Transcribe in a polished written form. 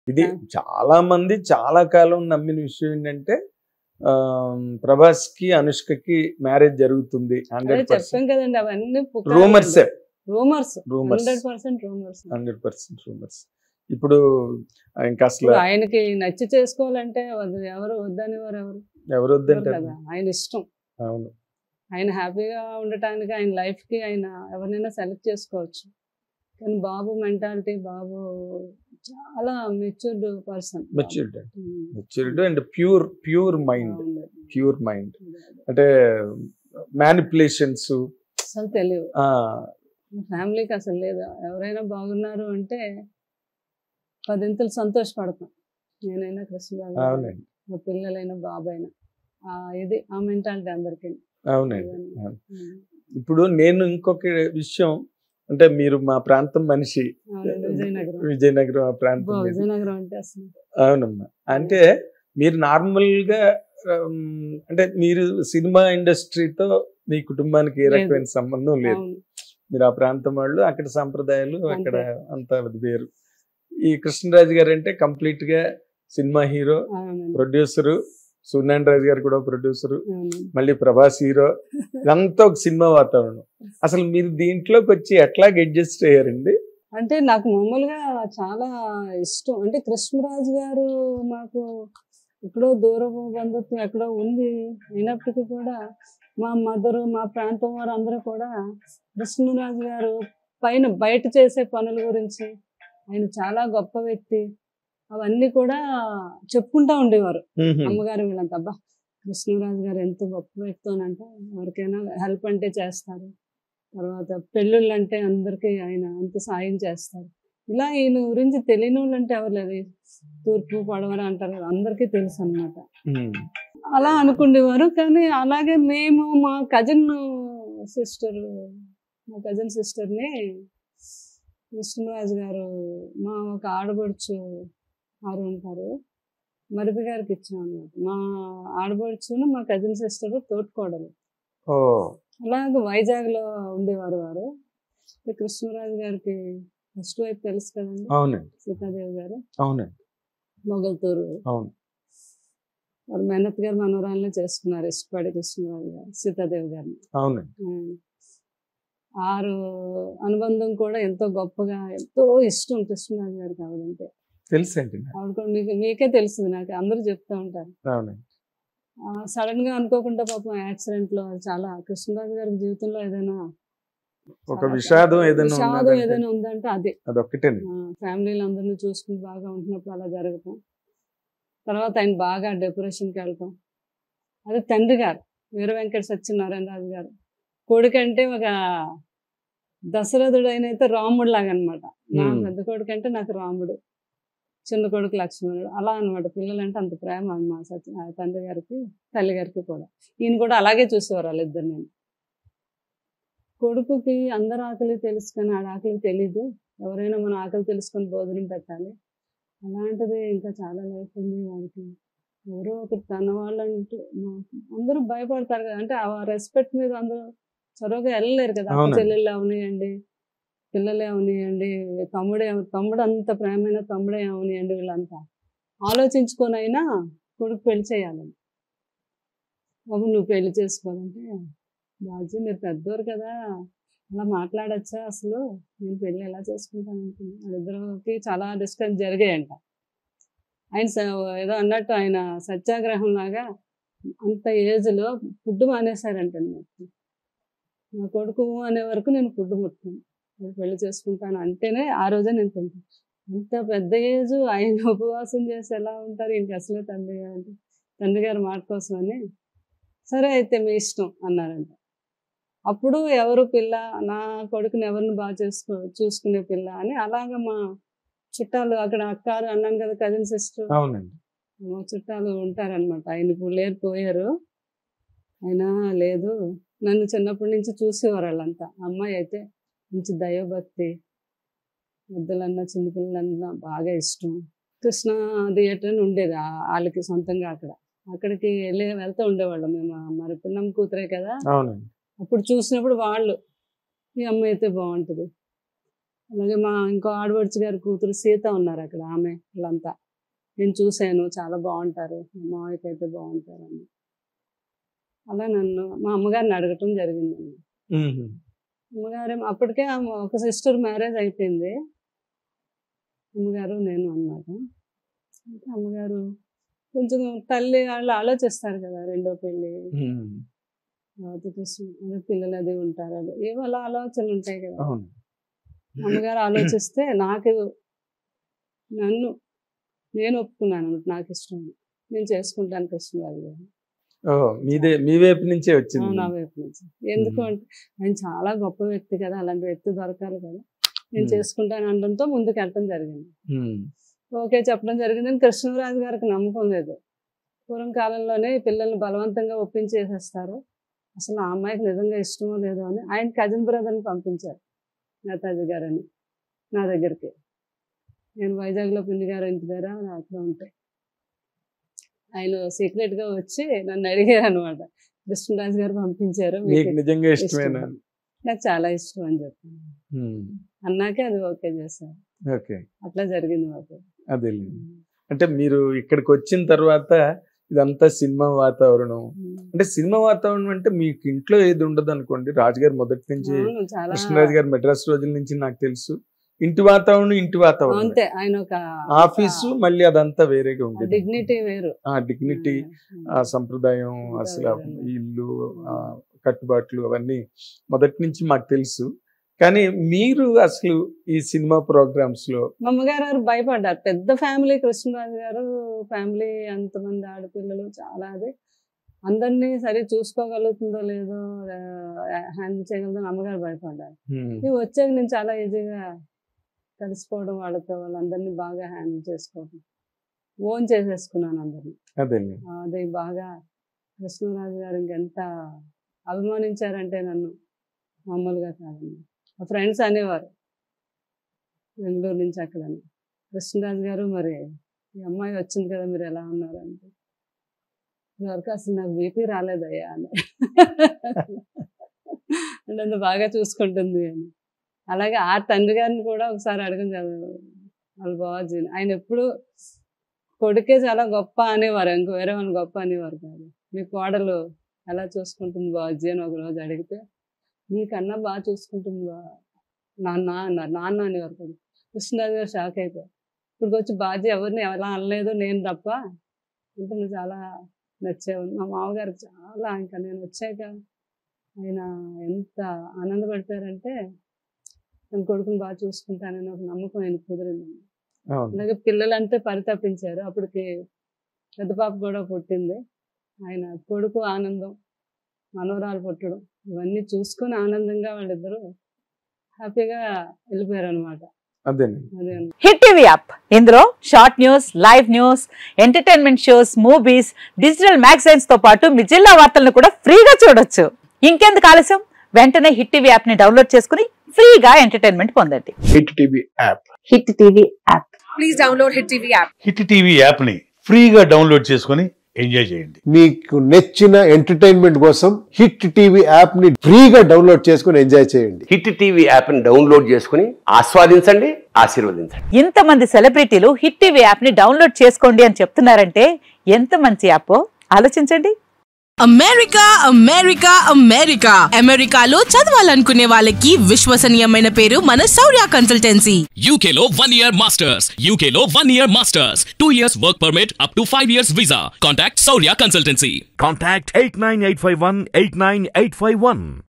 ఇది చాలా మంది చాలా కాలం నమ్మిన విషయం ఏంటంటే ప్రభాస్ కి అనుష్కకి మ్యారేజ్ జరుగుతుంది. చెప్పాం కదండి, అవన్నీ రూమర్స్. 100% రూమర్స్. ఇప్పుడు ఇంకా అసలు ఆయనకి నచ్చి చేసుకోవాలంటే ఎవరు వద్దని ఎవరు వద్దంటారు కదా, ఆయన ఇష్టం. అవును, ఆయన హ్యాపీగా ఉండటానికి ఆయన లైఫ్ కి ఆయన ఎవరినైనా సెలెక్ట్ చేసుకోవచ్చు. కానీ బాబు మెంటాలిటీ, బాబు చాలా matured person. Matured and pure mind. అంటే మ్యానిపులేషన్స్ అసలు తెలియదు ఫ్యామిలీకి అసలు లేదు. ఎవరైనా బాగున్నారు అంటే 10 ఇంతలు సంతోషపడతాం. నేనైనా కృష్ణబాబు, మా పిల్లలైనా బాబైనా, ఇది ఆ మెంటాలిటీ అందరికీ. అవునండి. ఇప్పుడు నేను ఇంకొక విషయం అంటే, మీరు మా ప్రాంతం మనిషి, విజయనగరం ఆ ప్రాంతం. విజయనగరం అంటే అసలు అవునమ్మా. అంటే మీరు నార్మల్ గా అంటే మీరు సినిమా ఇండస్ట్రీతో మీ కుటుంబానికి ఏ రకమైన సంబంధం లేదు. మీరు ఆ ప్రాంతం వాళ్ళు, అక్కడ సంప్రదాయాలు అక్కడ అంతా వేరు. ఈ కృష్ణరాజు గారు అంటే కంప్లీట్ గా సినిమా హీరో, ప్రొడ్యూసరు, సునాన్ రాజు గారు కూడా ప్రొడ్యూసరు, మళ్ళీ ప్రభాస్ హీరో, ఇదంతా ఒక సినిమా వాతావరణం. అసలు మీరు దీంట్లోకి వచ్చి ఎట్లా అడ్జస్ట్ అయ్యారండి? అంటే నాకు మామూలుగా చాలా ఇష్టం. అంటే కృష్ణరాజు గారు మాకు ఎక్కడో దూరపు బంధుత్వం ఎక్కడో ఉంది. అయినప్పటికీ కూడా మా మదరు, మా ప్రాంతం వారు అందరూ కూడా కృష్ణరాజు గారు బయట చేసే పనుల గురించి, ఆయన చాలా గొప్ప వ్యక్తి, అవన్నీ కూడా చెప్పుకుంటా ఉండేవారు. అమ్మగారు వీళ్ళంతా, అబ్బా కృష్ణరాజు గారు ఎంత గొప్ప వ్యక్తి అని అంటే, ఎవరికైనా హెల్ప్ అంటే చేస్తారు, తర్వాత పెళ్ళిళ్ళు అంటే అందరికీ ఆయన అంత సాయం చేస్తారు. ఇలా ఈయన గురించి తెలియని వాళ్ళు అంటే ఎవరు లేదు. తూర్పు పడవర అంటారు కదా, అందరికీ తెలుసు అనమాట. అలా అనుకునేవారు. కానీ అలాగే మేము మా కజిన్ సిస్టర్ని కృష్ణరాజు గారు, మా ఒక ఆడబడుచు వారు ఉంటారు, మరిది గారికి ఇచ్చాం అన్నమాట. మా ఆడబడుచును మా కజిన్ సిస్టర్ తోటికోడలు. అలాగే వైజాగ్ లో ఉండేవారు వారు. కృష్ణరాజు గారికి ఫస్ట్ వైపు తెలుసు కదండి, సీతాదేవి గారు, మొగల్తూరు. వారు మేనత్ గారు మనోరాలనే చేసుకున్నారు, ఇష్టపడి కృష్ణరాజు గారు సీతాదేవి గారిని. 6 అనుబంధం కూడా ఎంతో గొప్పగా, ఎంతో ఇష్టం కృష్ణరాజు గారికి. ఆవిడంటే తెలుసండి, ఆవిడ కూడా మీకే తెలుస్తుంది, నాకు అందరూ చెప్తా ఉంటారు. సడన్ గా అనుకోకుండా పాపం యాక్సిడెంట్ లో చాలా, కృష్ణరాజు గారి జీవితంలో ఏదైనా ఒక విషాదం ఏదైనా ఉందంటే అదొక్కటే. ఫ్యామిలీలు అందరినీ చూసుకుని బాగా ఉంటున్నప్పుడు అలా జరగటం. తర్వాత ఆయన బాగా డిప్రెషన్కి వెళ్ళటం. అది తండ్రి గారు వీర వెంకట సత్యనారాయణ రాజు గారు. కొడుకంటే ఒక దశరథుడు అయినైతే రాముడు లాగా అనమాట. నా పెద్ద కొడుకు అంటే నాకు రాముడు, చిన్న కొడుకు లక్ష్మణుడు, అలా అనమాట. పిల్లలంటే అంత ప్రేమ మా తండ్రి గారికి, తల్లి గారికి కూడా. ఈయన కూడా అలాగే చూసేవారు వాళ్ళిద్దరు. నేను కొడుకుకి అందరు ఆకలి తెలుసు కానీ ఆడ ఆకలి తెలీదు. ఎవరైనా మన ఆకలి తెలుసుకొని భోజనం పెట్టాలి. అలాంటిది ఇంకా చాలా లైఫ్ ఉంది వారికి. ఎవరో ఒకరు తన వాళ్ళంటూ అందరూ భయపడతారు కదా, అంటే ఆ రెస్పెక్ట్ మీద అందరూ చొరవగా వెళ్ళలేరు కదా. చెల్లెళ్ళు అవనియండి, పిల్లలే అవనియండి, తమ్ముడు అంత ప్రేమైన తమ్ముడే అవనియండి, వీళ్ళంతా ఆలోచించుకొని అయినా కొడుకు పెళ్లి చేయాలని. బాబు నువ్వు పెళ్లి చేసుకోవాలంటే, బాజీ మీరు పెద్దవారు కదా, అలా మాట్లాడచ్చా, అసలు నేను పెళ్ళి ఎలా చేసుకుంటాను అనుకున్నాను. వాళ్ళిద్దరికి చాలా డిస్కస్ జరిగాయంట. ఆయన ఏదో అన్నట్టు ఆయన సత్యాగ్రహం లాగా అంత ఏజ్లో ఫుడ్ మానేశారంటండి. నా కొడుకు అనే వరకు నేను ఫుడ్ ముట్టుకున్నాను, నేను పెళ్లి చేసుకుంటాను అంటేనే ఆ రోజే నేను తింటాను. అంత పెద్ద ఏజ్ ఆయన ఉపవాసం చేసి ఎలా ఉంటారు ఇంక అసలే. తండ్రి గారి మాట కోసం అని, సరే అయితే మీ ఇష్టం అన్నారంట. అప్పుడు ఎవరు పిల్ల, నా కొడుకుని ఎవరిని బాగా చూసుకునే పిల్ల అని అలాగా మా చుట్టాలు అక్కడ అక్కారు అన్నాను కదా, కజిన్ సిస్టర్, మా చుట్టాలు ఉంటారనమాట. ఆయన ఇప్పుడు పోయారు. అయినా లేదు, నన్ను చిన్నప్పటి నుంచి చూసేవారు వాళ్ళంతా. అమ్మాయి అయితే మంచి దైవభక్తి, పెద్దలన్నా చిన్నపిల్లలన్నా బాగా ఇష్టం. కృష్ణ థియేటర్ అని ఉండేది వాళ్ళకి సొంతంగా. అక్కడికి వెళ్తూ ఉండేవాళ్ళం మేము. మరి పిల్లమ్మ కూతురే కదా, అప్పుడు చూసినప్పుడు వాళ్ళు, ఈ అమ్మాయి అయితే బాగుంటుంది, అలాగే మా ఇంకో ఆడపడుచు గారి కూతురు సీత ఉన్నారు అక్కడ, ఆమె వాళ్ళంతా నేను చూశాను, చాలా బాగుంటారు, మా మావయ్యకి అయితే బాగుంటారు అని. అలా నన్ను మా అమ్మగారిని అడగటం జరిగిందండి. అమ్మగారు అప్పటికే ఒక సిస్టర్ మ్యారేజ్ అయిపోయింది, అమ్మగారు నేను అన్నమాట. అమ్మగారు కొంచెం తల్లి వాళ్ళు ఆలోచిస్తారు కదా, రెండో పెళ్ళి అదే పిల్లలు అది ఉంటారు, అది ఏవో అలా ఆలోచనలు ఉంటాయి కదా. అమ్మగారు ఆలోచిస్తే నేను ఒప్పుకున్నాను, నాకు ఇష్టం, నేను చేసుకుంటాను కృష్ణరాజు గారు. మీ వైపు నుంచే వచ్చింది? నా వైపు నుంచి. ఎందుకు అంటే ఆయన చాలా గొప్ప వ్యక్తి కదా, అలాంటి వ్యక్తి దొరకాలి కదా, నేను చేసుకుంటాను అనడంతో ముందుకు వెళ్ళటం జరిగింది. ఓకే చెప్పడం జరిగింది. కృష్ణరాజు గారికి నమ్మకం లేదు. పూర్వం కాలంలోనే పిల్లల్ని బలవంతంగా ఒప్పించేసేస్తారు, అసలు ఆ అమ్మాయికి నిజంగా ఇష్టమో లేదో అని ఆయన కజిన్ బ్రదర్ని పంపించారు, నేతాజీ గారని నా దగ్గరికి. నేను వైజాగ్లో పిన్ని గారు ఇంటి దగ్గర అట్లా ఉంటాయి. ఆయన సీక్రెట్గా వచ్చి నన్ను అడిగారు అనమాట, కృష్ణరాజు గారు పంపించారు, నిజంగా ఇష్టమేనా? నాకు చాలా ఇష్టం అని చెప్పాను. అన్నాకే అది ఓకే చేశారు. అట్లా జరిగింది మాకు. అదే అంటే మీరు ఇక్కడికి వచ్చిన తర్వాత ఇదంతా సినిమా వాతావరణం, అంటే సినిమా వాతావరణం అంటే మీకు ఇంట్లో ఏది ఉండదు అనుకోండి. రాజుగారు మొదటి నుంచి, కృష్ణరాజు గారు మెడ్రాస్ రోజుల నుంచి నాకు తెలుసు, ఇంటి వాతావరణం అంతే. ఆయన ఒక ఆఫీసు మళ్ళీ అదంతా వేరేగా ఉండేది. డిగ్నిటీ వేరు, డిగ్నిటీ, సంప్రదాయం, అసలు ఇల్లు కట్టుబాట్లు అవన్నీ మొదటి నుంచి మాకు తెలుసు. కానీ మీరు అసలు ఈ సినిమా ప్రోగ్రామ్స్ లో మా అమ్మగారు భయపడ్డారు. పెద్ద ఫ్యామిలీ, కృష్ణరాజు గారు ఫ్యామిలీ, అంతమంది ఆడపిల్లలు, చాలా అది అందరినీ సరి చూసుకోగలుగుతుందో లేదో, హ్యాండిల్ చేయగలదో అమ్మగారు భయపడ్డారు. ఇవి వచ్చాక నేను చాలా ఈజీగా కలిసిపోవడం, వాళ్ళందరినీ బాగా హ్యాండిల్ చేసుకోవడం, ఓన్ చేసేసుకున్నాను అందరినీ. అది బాగా కృష్ణరాజు గారు ఇంకెంత అభిమానించారంటే నన్ను, మామూలుగా కాదండి. మా ఫ్రెండ్స్ అనేవారు బెంగళూరు నుంచి అక్కడ, కృష్ణరాజు గారు మరి ఈ అమ్మాయి వచ్చింది కదా మీరు ఎలా ఉన్నారు అంటే, వరకు అసలు నాకు బీపీ రాలేదయ్యా అని, అంటే బాగా చూసుకుంటుంది అని. అలాగే ఆ తండ్రి గారిని కూడా ఒకసారి అడగం చదివారు వాళ్ళు బావాజీ. ఆయన ఎప్పుడు కొడుకే చాలా గొప్ప అనేవారు, ఇంకో వేరే వాళ్ళు గొప్ప అనేవారు కాదు. మీ కోడలు ఎలా చూసుకుంటుంది బావాజీ అని ఒకరోజు అడిగితే, నీకన్నా బాగా చూసుకుంటుంది నాన్న అన్నారు. నాన్న అనేవారు కదా. కృష్ణరాజు గారు షాక్ అయిపోయారు. ఇప్పుడు వచ్చి బాజీ ఎవరిని ఎలా అనలేదు, నేను తప్ప, అంటే నువ్వు చాలా నచ్చావు. మా మామగారికి చాలా, ఇంకా నేను వచ్చాక ఆయన ఎంత ఆనందపడతారంటే నేను కొడుకుని బాగా చూసుకుంటానని ఒక నమ్మకం ఆయన కుదిరింది. అలాగే పిల్లలంటే పరితపించారు. అప్పటికి పెద్ద పాప కూడా పుట్టింది. ఆయన కొడుకు ఆనందం, మనవరాలు పుట్టడం, ఇవన్నీ చూసుకొని ఆనందంగా వాళ్ళిద్దరూ హ్యాపీగా వెళ్ళిపోయారు అనమాట. హిట్ టీవీ యాప్, ఇందులో short news, live news, entertainment shows, movies, digital magazines తో పాటు మీ జిల్లా వార్తలను కూడా ఫ్రీగా చూడొచ్చు. ఇంకెందుకు ఆలస్యం, వెంటనే హిట్ టీవీ యాప్ ని డౌన్లోడ్ చేసుకుని ఫ్రీగా ఎంటర్టైన్మెంట్ పొందండి. Hit TV app, hit TV app, please download hit TV app. Hit TV app ని ఫ్రీగా డౌన్లోడ్ చేసుకుని ఎంజాయ్ చేయండి. మీకు నచ్చిన ఎంటర్టైన్మెంట్ కోసం హిట్ టీవీ యాప్ ని ఫ్రీగా డౌన్లోడ్ చేసుకుని ఎంజాయ్ చేయండి. హిట్ టీవీ యాప్ ని డౌన్లోడ్ చేసుకుని ఆస్వాదించండి, ఆశీర్వదించండి. ఇంతమంది సెలబ్రిటీలు హిట్ టీవీ యాప్ ని డౌన్లోడ్ చేసుకోండి అని చెప్తున్నారంటే ఎంత మంచి యాప్ ఆలోచించండి. అమెరికా అమెరికా అమెరికా అమెరికాలో చదవాలనుకునే వాళ్ళకి విశ్వసనీయమైన పేరు మన శౌర్య కన్సల్టెన్సీ. UK లో 1 year masters, UK లో 1 year masters, 2 years work permit up to 5 years visa. Contact Saurya Consultancy. Contact 89851 89851.